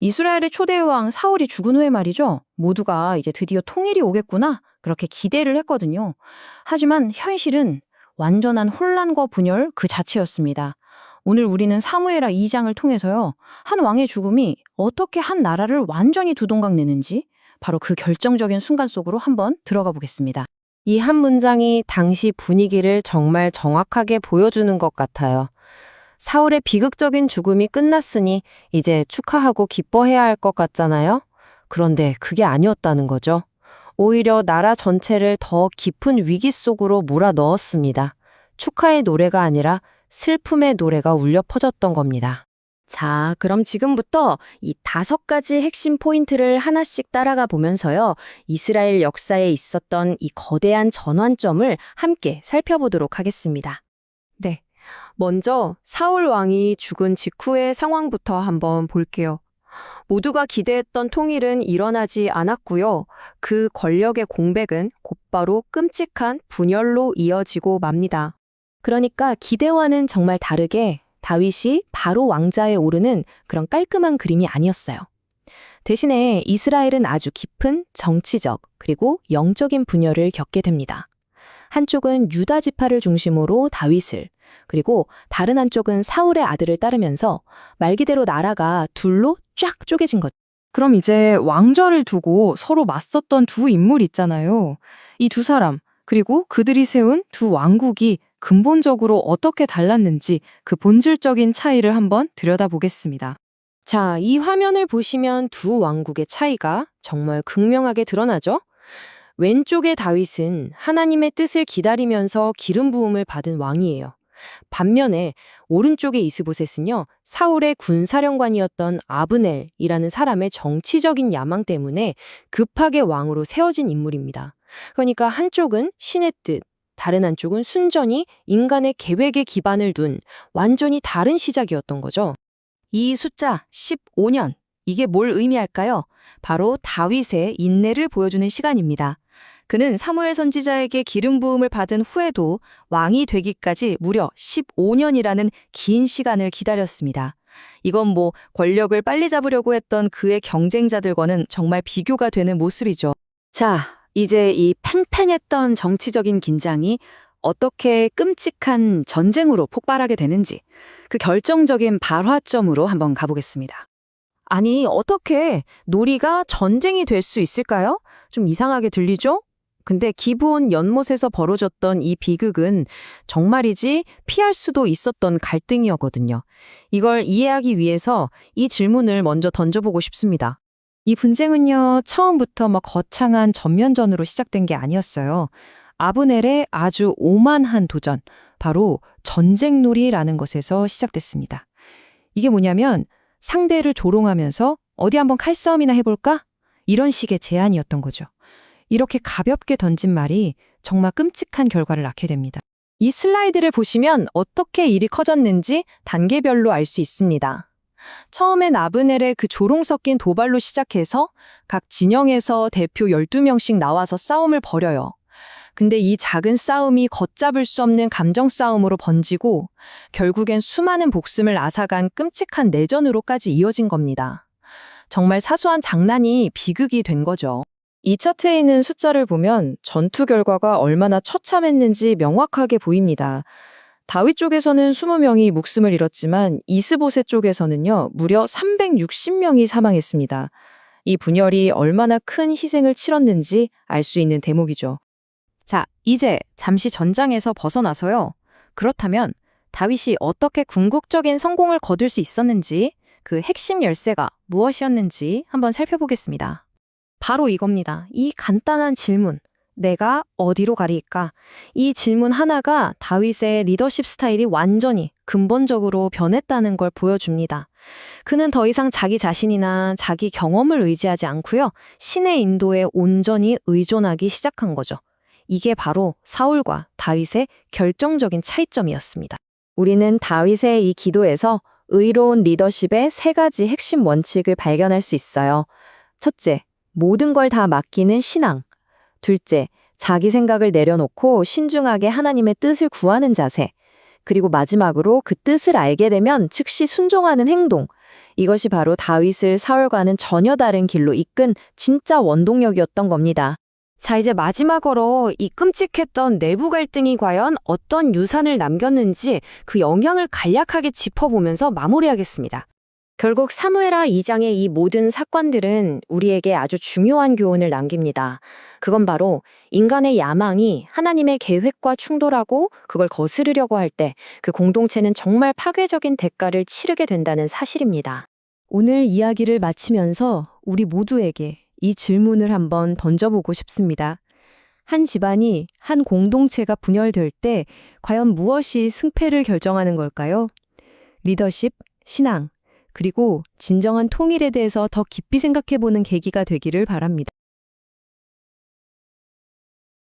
이스라엘의 초대 왕 사울이 죽은 후에 말이죠. 모두가 이제 드디어 통일이 오겠구나. 그렇게 기대를 했거든요. 하지만 현실은 완전한 혼란과 분열 그 자체였습니다. 오늘 우리는 사무엘하 2장을 통해서요. 한 왕의 죽음이 어떻게 한 나라를 완전히 두동강 내는지 바로 그 결정적인 순간 속으로 한번 들어가 보겠습니다. 이 한 문장이 당시 분위기를 정말 정확하게 보여주는 것 같아요. 사울의 비극적인 죽음이 끝났으니 이제 축하하고 기뻐해야 할 것 같잖아요. 그런데 그게 아니었다는 거죠. 오히려 나라 전체를 더 깊은 위기 속으로 몰아넣었습니다. 축하의 노래가 아니라 슬픔의 노래가 울려 퍼졌던 겁니다. 자, 그럼 지금부터 이 5가지 핵심 포인트를 하나씩 따라가 보면서요. 이스라엘 역사에 있었던 이 거대한 전환점을 함께 살펴보도록 하겠습니다. 네. 먼저 사울 왕이 죽은 직후의 상황부터 한번 볼게요. 모두가 기대했던 통일은 일어나지 않았고요. 그 권력의 공백은 곧바로 끔찍한 분열로 이어지고 맙니다. 그러니까 기대와는 정말 다르게 다윗이 바로 왕자에 오르는 그런 깔끔한 그림이 아니었어요. 대신에 이스라엘은 아주 깊은 정치적 그리고 영적인 분열을 겪게 됩니다. 한쪽은 유다 지파를 중심으로 다윗을, 그리고 다른 한쪽은 사울의 아들을 따르면서 말 그대로 나라가 둘로 쫙 쪼개진 것. 그럼 이제 왕좌를 두고 서로 맞섰던 두 인물 있잖아요. 이 두 사람, 그리고 그들이 세운 두 왕국이 근본적으로 어떻게 달랐는지 그 본질적인 차이를 한번 들여다보겠습니다. 자, 이 화면을 보시면 두 왕국의 차이가 정말 극명하게 드러나죠? 왼쪽의 다윗은 하나님의 뜻을 기다리면서 기름 부음을 받은 왕이에요. 반면에 오른쪽의 이스보셋은요, 사울의 군사령관이었던 아브넬이라는 사람의 정치적인 야망 때문에 급하게 왕으로 세워진 인물입니다. 그러니까 한쪽은 신의 뜻, 다른 한쪽은 순전히 인간의 계획에 기반을 둔 완전히 다른 시작이었던 거죠. 이 숫자 15년, 이게 뭘 의미할까요? 바로 다윗의 인내를 보여주는 시간입니다. 그는 사무엘 선지자에게 기름 부음을 받은 후에도 왕이 되기까지 무려 15년이라는 긴 시간을 기다렸습니다. 이건 뭐 권력을 빨리 잡으려고 했던 그의 경쟁자들과는 정말 비교가 되는 모습이죠. 자, 이제 이 팽팽했던 정치적인 긴장이 어떻게 끔찍한 전쟁으로 폭발하게 되는지 그 결정적인 발화점으로 한번 가보겠습니다. 아니, 어떻게 놀이가 전쟁이 될 수 있을까요? 좀 이상하게 들리죠? 근데 기브온 연못에서 벌어졌던 이 비극은 정말이지 피할 수도 있었던 갈등이었거든요. 이걸 이해하기 위해서 이 질문을 먼저 던져보고 싶습니다. 이 분쟁은요, 처음부터 거창한 전면전으로 시작된 게 아니었어요. 아브넬의 아주 오만한 도전, 바로 전쟁놀이라는 것에서 시작됐습니다. 이게 뭐냐면 상대를 조롱하면서 어디 한번 칼싸움이나 해볼까? 이런 식의 제안이었던 거죠. 이렇게 가볍게 던진 말이 정말 끔찍한 결과를 낳게 됩니다. 이 슬라이드를 보시면 어떻게 일이 커졌는지 단계별로 알 수 있습니다. 처음엔 아브넬의 그 조롱 섞인 도발로 시작해서 각 진영에서 대표 12명씩 나와서 싸움을 벌여요. 근데 이 작은 싸움이 걷잡을 수 없는 감정 싸움으로 번지고 결국엔 수많은 목숨을 앗아간 끔찍한 내전으로까지 이어진 겁니다. 정말 사소한 장난이 비극이 된 거죠. 이 차트에 있는 숫자를 보면 전투 결과가 얼마나 처참했는지 명확하게 보입니다. 다윗 쪽에서는 20명이 목숨을 잃었지만 이스보셋 쪽에서는요, 무려 360명이 사망했습니다. 이 분열이 얼마나 큰 희생을 치렀는지 알 수 있는 대목이죠. 자, 이제 잠시 전장에서 벗어나서요. 그렇다면 다윗이 어떻게 궁극적인 성공을 거둘 수 있었는지, 그 핵심 열쇠가 무엇이었는지 한번 살펴보겠습니다. 바로 이겁니다. 이 간단한 질문. 내가 어디로 가리일까? 이 질문 하나가 다윗의 리더십 스타일이 완전히 근본적으로 변했다는 걸 보여줍니다. 그는 더 이상 자기 자신이나 자기 경험을 의지하지 않고요. 신의 인도에 온전히 의존하기 시작한 거죠. 이게 바로 사울과 다윗의 결정적인 차이점이었습니다. 우리는 다윗의 이 기도에서 의로운 리더십의 3가지 핵심 원칙을 발견할 수 있어요. 첫째, 모든 걸 다 맡기는 신앙. 둘째, 자기 생각을 내려놓고 신중하게 하나님의 뜻을 구하는 자세. 그리고 마지막으로 그 뜻을 알게 되면 즉시 순종하는 행동. 이것이 바로 다윗을 사울과는 전혀 다른 길로 이끈 진짜 원동력이었던 겁니다. 자, 이제 마지막으로 이 끔찍했던 내부 갈등이 과연 어떤 유산을 남겼는지 그 영향을 간략하게 짚어보면서 마무리하겠습니다. 결국 사무엘하 2장의 이 모든 사건들은 우리에게 아주 중요한 교훈을 남깁니다. 그건 바로 인간의 야망이 하나님의 계획과 충돌하고 그걸 거스르려고 할 때 그 공동체는 정말 파괴적인 대가를 치르게 된다는 사실입니다. 오늘 이야기를 마치면서 우리 모두에게 이 질문을 한번 던져보고 싶습니다. 한 집안이, 한 공동체가 분열될 때 과연 무엇이 승패를 결정하는 걸까요? 리더십, 신앙, 그리고 진정한 통일에 대해서 더 깊이 생각해보는 계기가 되기를 바랍니다.